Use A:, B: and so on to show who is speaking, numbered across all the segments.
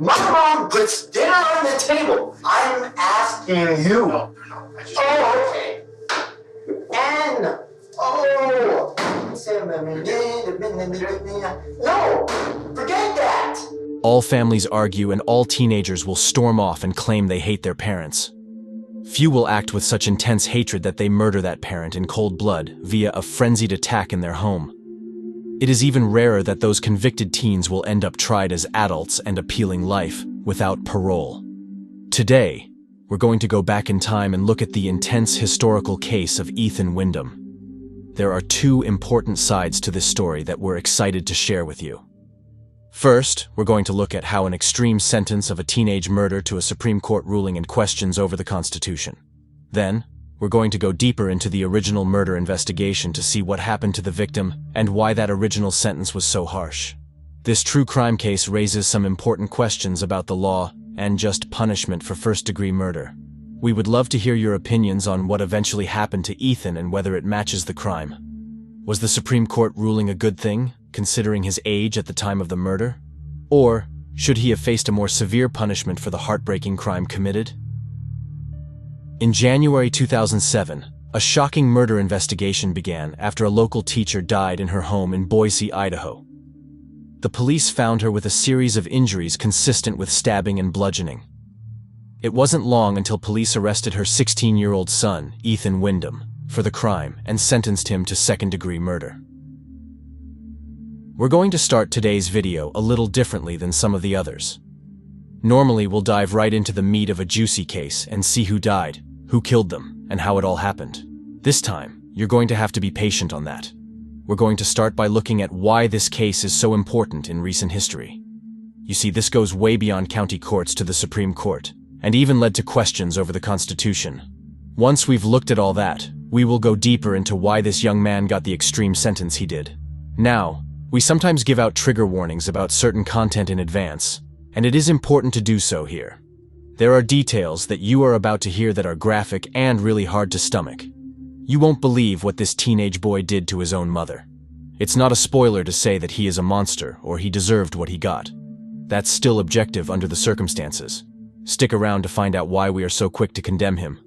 A: My mom puts dinner on the table. I'm asking you.
B: No, I just...
A: Oh, okay. N. Oh. No, forget that.
C: All families argue and all teenagers will storm off and claim they hate their parents. Few will act with such intense hatred that they murder that parent in cold blood via a frenzied attack in their home. It is even rarer that those convicted teens will end up tried as adults and appealing life without parole. Today, we're going to go back in time and look at the intense historical case of Ethan Windom. There are two important sides to this story that we're excited to share with you. First, we're going to look at how an extreme sentence of a teenage murder to a Supreme Court ruling and questions over the Constitution. Then, we're going to go deeper into the original murder investigation to see what happened to the victim and why that original sentence was so harsh. This true crime case raises some important questions about the law and just punishment for first-degree murder. We would love to hear your opinions on what eventually happened to Ethan and whether it matches the crime. Was the Supreme Court ruling a good thing, considering his age at the time of the murder? Or should he have faced a more severe punishment for the heartbreaking crime committed? In January 2007, a shocking murder investigation began after a local teacher died in her home in Boise, Idaho. The police found her with a series of injuries consistent with stabbing and bludgeoning. It wasn't long until police arrested her 16-year-old son, Ethan Windom, for the crime and sentenced him to second-degree murder. We're going to start today's video a little differently than some of the others. Normally, we'll dive right into the meat of a juicy case and see who died, who killed them, and how it all happened. This time, you're going to have to be patient on that. We're going to start by looking at why this case is so important in recent history. You see, this goes way beyond county courts to the Supreme Court, and even led to questions over the Constitution. Once we've looked at all that, we will go deeper into why this young man got the extreme sentence he did. Now, we sometimes give out trigger warnings about certain content in advance, and it is important to do so here. There are details that you are about to hear that are graphic and really hard to stomach. You won't believe what this teenage boy did to his own mother. It's not a spoiler to say that he is a monster or he deserved what he got. That's still objective under the circumstances. Stick around to find out why we are so quick to condemn him.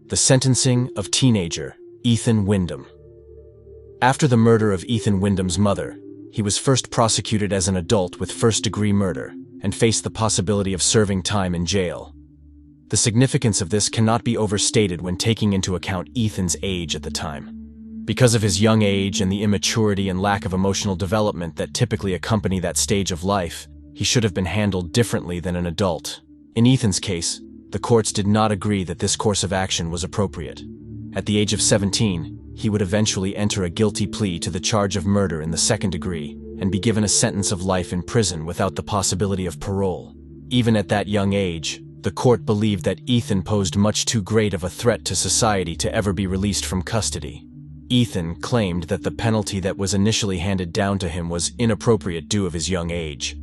C: The sentencing of teenager Ethan Windom. After the murder of Ethan Windom's mother, he was first prosecuted as an adult with first-degree murder and faced the possibility of serving time in jail. The significance of this cannot be overstated when taking into account Ethan's age at the time. Because of his young age and the immaturity and lack of emotional development that typically accompany that stage of life, he should have been handled differently than an adult. In Ethan's case, the courts did not agree that this course of action was appropriate. At the age of 17, he would eventually enter a guilty plea to the charge of murder in the second degree and be given a sentence of life in prison without the possibility of parole. Even at that young age, the court believed that Ethan posed much too great of a threat to society to ever be released from custody. Ethan claimed that the penalty that was initially handed down to him was inappropriate due of his young age.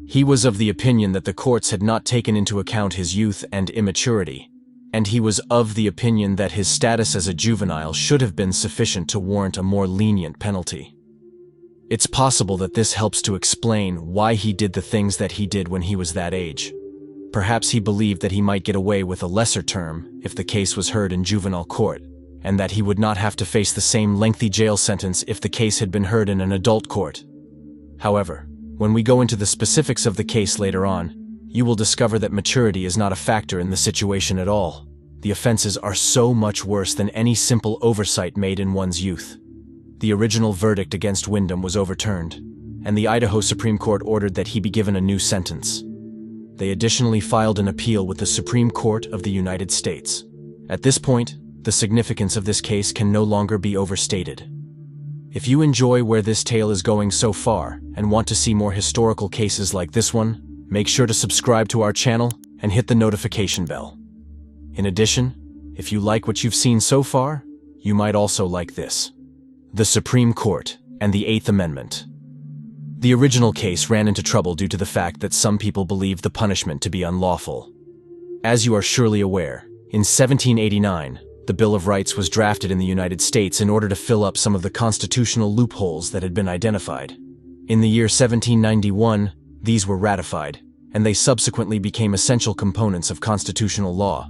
C: He was of the opinion that the courts had not taken into account his youth and immaturity, and he was of the opinion that his status as a juvenile should have been sufficient to warrant a more lenient penalty. It's possible that this helps to explain why he did the things that he did when he was that age. Perhaps he believed that he might get away with a lesser term if the case was heard in juvenile court, and that he would not have to face the same lengthy jail sentence if the case had been heard in an adult court. However, when we go into the specifics of the case later on, you will discover that maturity is not a factor in the situation at all. The offenses are so much worse than any simple oversight made in one's youth. The original verdict against Windom was overturned, and the Idaho Supreme Court ordered that he be given a new sentence. They additionally filed an appeal with the Supreme Court of the United States. At this point, the significance of this case can no longer be overstated. If you enjoy where this tale is going so far and want to see more historical cases like this one, make sure to subscribe to our channel and hit the notification bell. In addition, if you like what you've seen so far, you might also like this. The Supreme Court and the Eighth Amendment. The original case ran into trouble due to the fact that some people believed the punishment to be unlawful. As you are surely aware, in 1789, the Bill of Rights was drafted in the United States in order to fill up some of the constitutional loopholes that had been identified. In the year 1791, these were ratified, and they subsequently became essential components of constitutional law.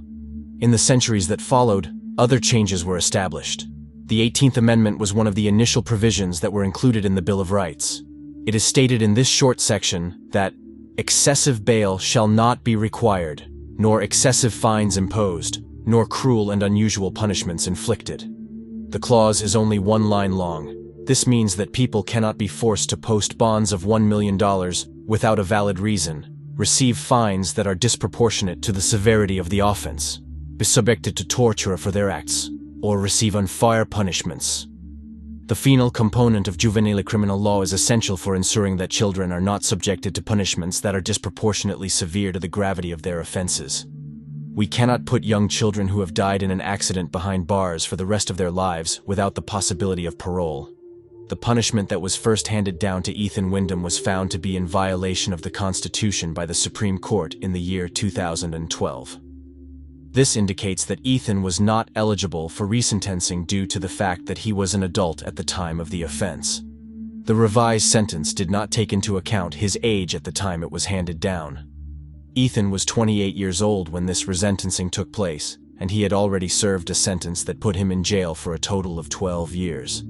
C: In the centuries that followed, other changes were established. The 18th Amendment was one of the initial provisions that were included in the Bill of Rights. It is stated in this short section that excessive bail shall not be required, nor excessive fines imposed, nor cruel and unusual punishments inflicted. The clause is only one line long. This means that people cannot be forced to post bonds of $1 million without a valid reason, receive fines that are disproportionate to the severity of the offense, be subjected to torture for their acts, or receive unfair punishments. The penal component of juvenile criminal law is essential for ensuring that children are not subjected to punishments that are disproportionately severe to the gravity of their offenses. We cannot put young children who have died in an accident behind bars for the rest of their lives without the possibility of parole. The punishment that was first handed down to Ethan Windom was found to be in violation of the Constitution by the Supreme Court in the year 2012. This indicates that Ethan was not eligible for resentencing due to the fact that he was an adult at the time of the offense. The revised sentence did not take into account his age at the time it was handed down. Ethan was 28 years old when this resentencing took place, and he had already served a sentence that put him in jail for a total of 12 years.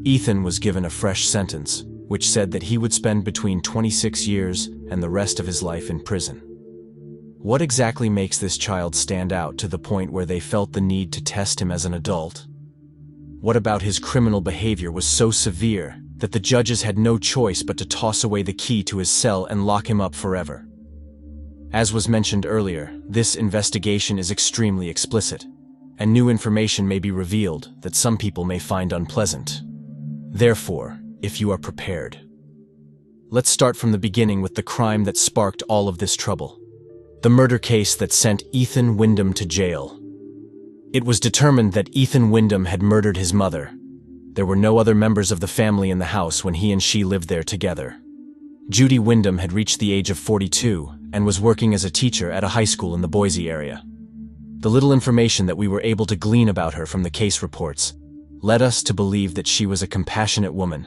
C: Ethan was given a fresh sentence, which said that he would spend between 26 years and the rest of his life in prison. What exactly makes this child stand out to the point where they felt the need to test him as an adult? What about his criminal behavior was so severe that the judges had no choice but to toss away the key to his cell and lock him up forever? As was mentioned earlier, this investigation is extremely explicit, and new information may be revealed that some people may find unpleasant. Therefore, if you are prepared. Let's start from the beginning with the crime that sparked all of this trouble. The murder case that sent Ethan Windom to jail. It was determined that Ethan Windom had murdered his mother. There were no other members of the family in the house when he and she lived there together. Judy Windom had reached the age of 42 and was working as a teacher at a high school in the Boise area. The little information that we were able to glean about her from the case reports led us to believe that she was a compassionate woman.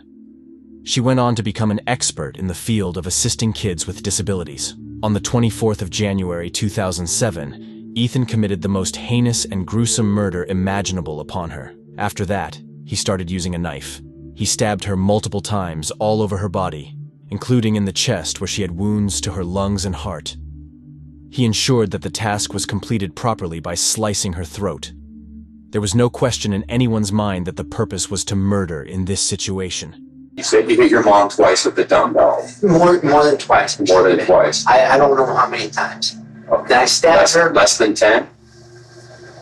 C: She went on to become an expert in the field of assisting kids with disabilities. On the 24th of January 2007, Ethan committed the most heinous and gruesome murder imaginable upon her. After that, he started using a knife. He stabbed her multiple times all over her body, including in the chest where she had wounds to her lungs and heart. He ensured that the task was completed properly by slicing her throat. There was no question in anyone's mind that the purpose was to murder in this situation.
B: You said you hit your mom twice with the dumbbell.
A: More than twice.
B: More than twice.
A: I don't know how many times.
B: Okay.
A: Then I stabbed her.
B: Less than 10?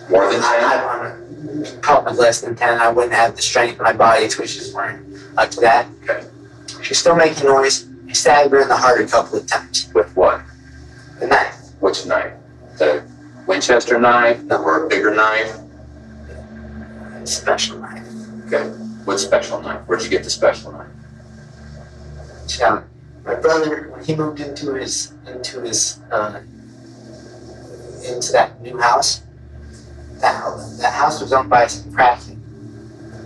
B: More than 10?
A: Probably less than 10. I wouldn't have the strength in my body to just learn like that.
B: Okay.
A: She's still making noise. I stabbed her in the heart a couple of times.
B: With what?
A: The knife.
B: Which knife? The Winchester knife or a bigger knife?
A: Special knife.
B: Okay. What special knife? Where'd you get the special knife?
A: Yeah, my brother, when he moved into that new house, that house was owned by some craftsmen.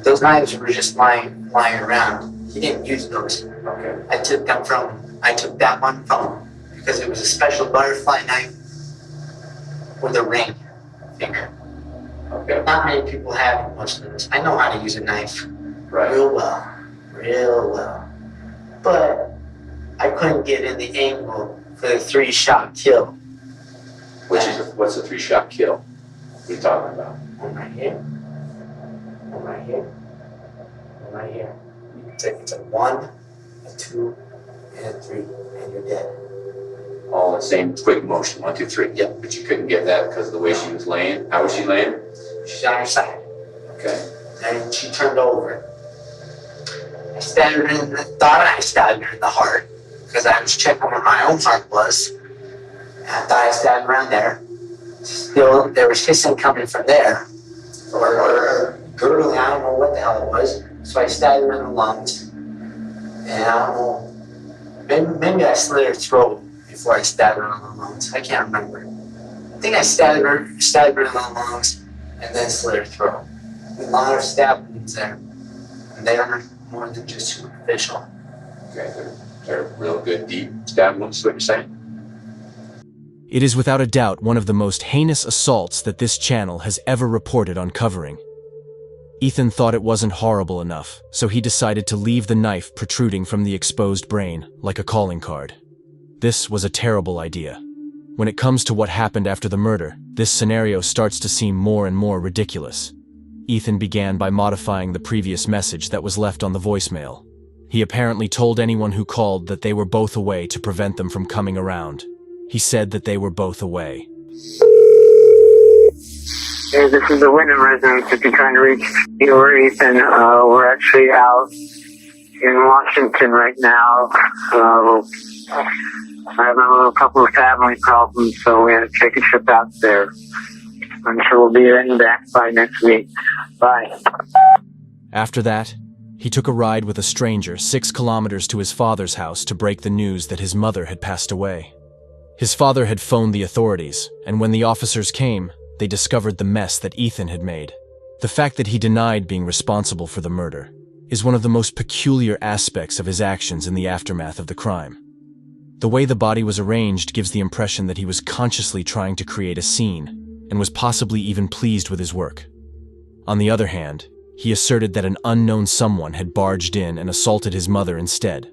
A: Those knives were just lying around. He didn't use those.
B: Okay.
A: I took that one from him because it was a special butterfly knife with a ring finger.
B: Okay.
A: Not many people have much of those. I know how to use a knife
B: Right.
A: real well. But I couldn't get in the angle for the 3-shot kill.
B: What's the 3-shot kill? What are you talking about?
A: One right here. One right here. One right here. You can take it's a 1, a 2, and a 3, and you're dead.
B: All the same quick motion, 1, 2, 3.
A: Yep.
B: But you couldn't get that because of the way she was laying. How was she laying?
A: She's on her side.
B: Okay.
A: And she turned over. I stabbed her thought I stabbed her in the heart because I was checking where my own heart was. And I thought I stabbed around there. Still, there was hissing coming from there. Or gurgling, I don't know what the hell it was. So I stabbed her in the lungs. And I don't know, maybe I slit her throat before I stabbed her in the lungs. I can't remember. I think I stabbed her in the lungs and then slit her throat. A lot of stab wounds there. And they are more than just superficial.
B: Okay. They're real good, deep stab wounds, is what you're saying?
C: It is without a doubt one of the most heinous assaults that this channel has ever reported on covering. Ethan thought it wasn't horrible enough, so he decided to leave the knife protruding from the exposed brain, like a calling card. This was a terrible idea. When it comes to what happened after the murder, this scenario starts to seem more and more ridiculous. Ethan began by modifying the previous message that was left on the voicemail. He apparently told anyone who called that they were both away to prevent them from coming around. He said that they were both away.
D: Hey, this is the Windom residence. If you're trying to reach you or Ethan, we're actually out in Washington right now. I'm having a couple of family problems, so we had to take a trip out there. I'm sure we'll be getting back by next week. Bye.
C: After that, he took a ride with a stranger 6 kilometers to his father's house to break the news that his mother had passed away. His father had phoned the authorities, and when the officers came, they discovered the mess that Ethan had made. The fact that he denied being responsible for the murder is one of the most peculiar aspects of his actions in the aftermath of the crime. The way the body was arranged gives the impression that he was consciously trying to create a scene, and was possibly even pleased with his work. On the other hand, he asserted that an unknown someone had barged in and assaulted his mother instead.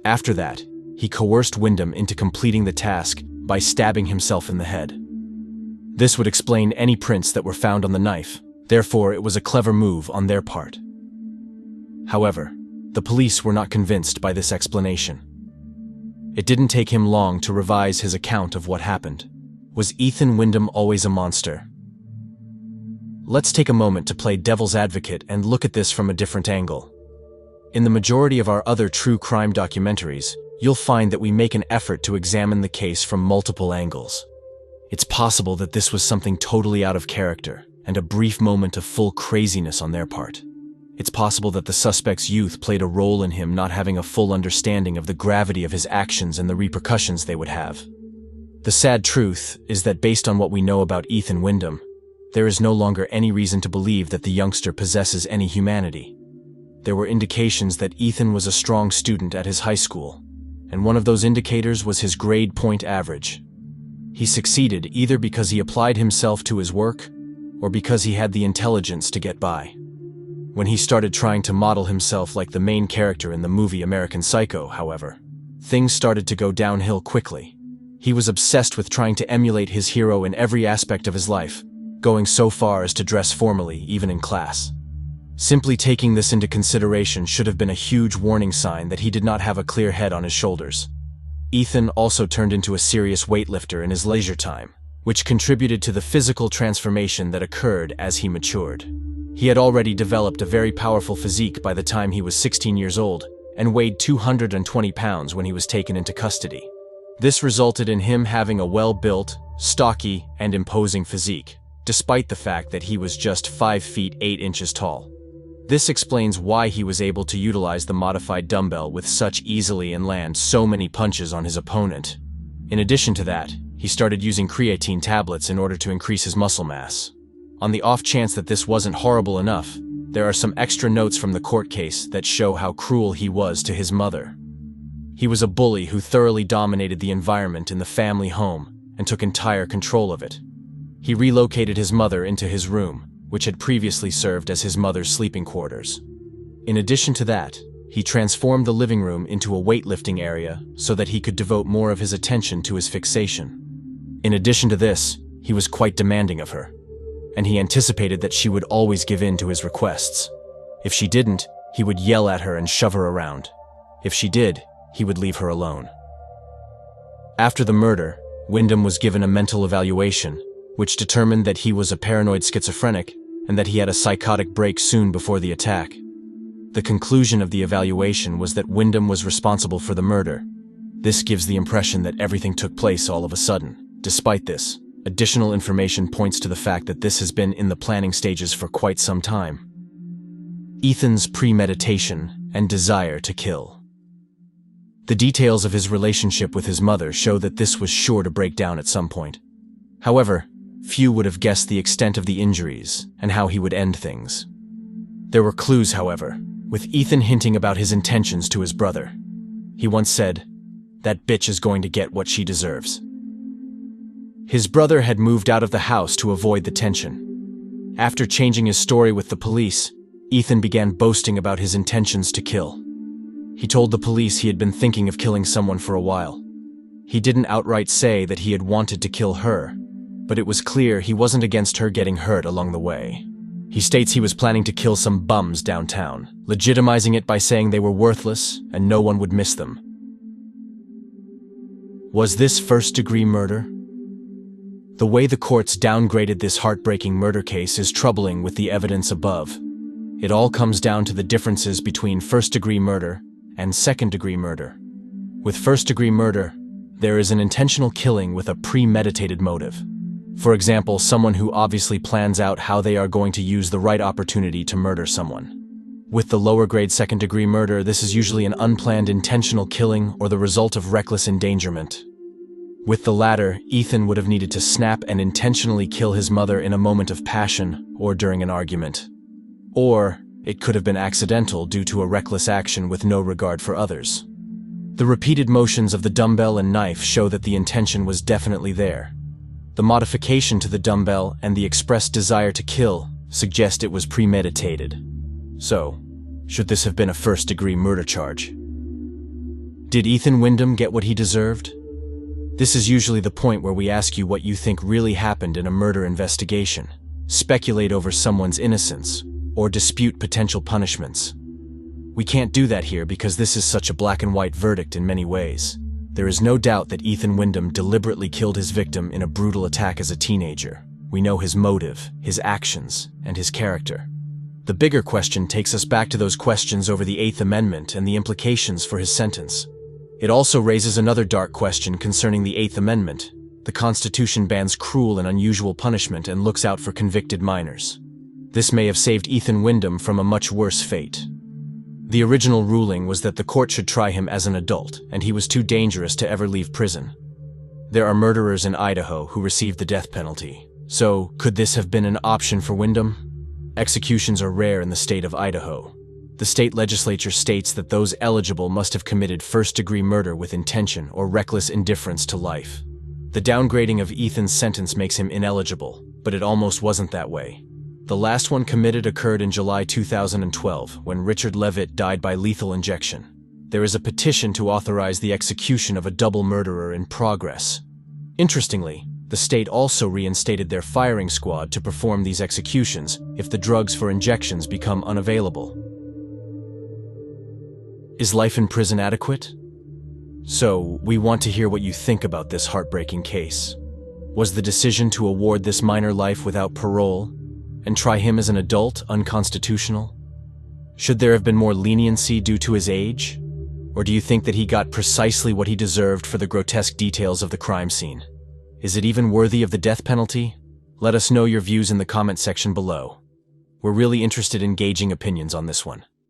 C: After that, he coerced Windom into completing the task by stabbing himself in the head. This would explain any prints that were found on the knife, therefore it was a clever move on their part. However, the police were not convinced by this explanation. It didn't take him long to revise his account of what happened. Was Ethan Windom always a monster? Let's take a moment to play devil's advocate and look at this from a different angle. In the majority of our other true crime documentaries, you'll find that we make an effort to examine the case from multiple angles. It's possible that this was something totally out of character, and a brief moment of full craziness on their part. It's possible that the suspect's youth played a role in him not having a full understanding of the gravity of his actions and the repercussions they would have. The sad truth is that based on what we know about Ethan Windom, there is no longer any reason to believe that the youngster possesses any humanity. There were indications that Ethan was a strong student at his high school, and one of those indicators was his grade point average. He succeeded either because he applied himself to his work, or because he had the intelligence to get by. When he started trying to model himself like the main character in the movie American Psycho, however, things started to go downhill quickly. He was obsessed with trying to emulate his hero in every aspect of his life, going so far as to dress formally even in class. Simply taking this into consideration should have been a huge warning sign that he did not have a clear head on his shoulders. Ethan also turned into a serious weightlifter in his leisure time, which contributed to the physical transformation that occurred as he matured. He had already developed a very powerful physique by the time he was 16 years old and weighed 220 pounds when he was taken into custody. This resulted in him having a well-built, stocky, and imposing physique, despite the fact that he was just 5 feet 8 inches tall. This explains why he was able to utilize the modified dumbbell with such easily and land so many punches on his opponent. In addition to that, he started using creatine tablets in order to increase his muscle mass. On the off chance that this wasn't horrible enough, there are some extra notes from the court case that show how cruel he was to his mother. He was a bully who thoroughly dominated the environment in the family home and took entire control of it. He relocated his mother into his room, which had previously served as his mother's sleeping quarters. In addition to that, he transformed the living room into a weightlifting area so that he could devote more of his attention to his fixation. In addition to this, he was quite demanding of her, and he anticipated that she would always give in to his requests. If she didn't, he would yell at her and shove her around. If she did, he would leave her alone. After the murder, Windom was given a mental evaluation, which determined that he was a paranoid schizophrenic and that he had a psychotic break soon before the attack. The conclusion of the evaluation was that Windom was responsible for the murder. This gives the impression that everything took place all of a sudden. Despite this, additional information points to the fact that this has been in the planning stages for quite some time. Ethan's premeditation and desire to kill. The details of his relationship with his mother show that this was sure to break down at some point. However, few would have guessed the extent of the injuries and how he would end things. There were clues, however, with Ethan hinting about his intentions to his brother. He once said, "That bitch is going to get what she deserves." His brother had moved out of the house to avoid the tension. After changing his story with the police, Ethan began boasting about his intentions to kill. He told the police he had been thinking of killing someone for a while. He didn't outright say that he had wanted to kill her, but it was clear he wasn't against her getting hurt along the way. He states he was planning to kill some bums downtown, legitimizing it by saying they were worthless and no one would miss them. Was this first-degree murder? The way the courts downgraded this heartbreaking murder case is troubling with the evidence above. It all comes down to the differences between first-degree murder and second-degree murder. With first-degree murder, there is an intentional killing with a premeditated motive. For example, someone who obviously plans out how they are going to use the right opportunity to murder someone. With the lower-grade second-degree murder, this is usually an unplanned intentional killing or the result of reckless endangerment. With the latter, Ethan would have needed to snap and intentionally kill his mother in a moment of passion or during an argument. Or it could have been accidental due to a reckless action with no regard for others. The repeated motions of the dumbbell and knife show that the intention was definitely there. The modification to the dumbbell and the expressed desire to kill suggest it was premeditated. So, should this have been a first-degree murder charge? Did Ethan Windom get what he deserved? This is usually the point where we ask you what you think really happened in a murder investigation, speculate over someone's innocence, or dispute potential punishments. We can't do that here because this is such a black-and-white verdict in many ways. There is no doubt that Ethan Windom deliberately killed his victim in a brutal attack as a teenager. We know his motive, his actions, and his character. The bigger question takes us back to those questions over the Eighth Amendment and the implications for his sentence. It also raises another dark question concerning the Eighth Amendment. The Constitution bans cruel and unusual punishment and looks out for convicted minors. This may have saved Ethan Windom from a much worse fate. The original ruling was that the court should try him as an adult, and he was too dangerous to ever leave prison. There are murderers in Idaho who received the death penalty. So, could this have been an option for Windom? Executions are rare in the state of Idaho. The state legislature states that those eligible must have committed first-degree murder with intention or reckless indifference to life. The downgrading of Ethan's sentence makes him ineligible, but it almost wasn't that way. The last one committed occurred in July 2012, when Richard Levitt died by lethal injection. There is a petition to authorize the execution of a double murderer in progress. Interestingly, the state also reinstated their firing squad to perform these executions if the drugs for injections become unavailable. Is life in prison adequate? So, we want to hear what you think about this heartbreaking case. Was the decision to award this minor life without parole and try him as an adult unconstitutional? Should there have been more leniency due to his age? Or do you think that he got precisely what he deserved for the grotesque details of the crime scene? Is it even worthy of the death penalty? Let us know your views in the comment section below. We're really interested in gauging opinions on this one.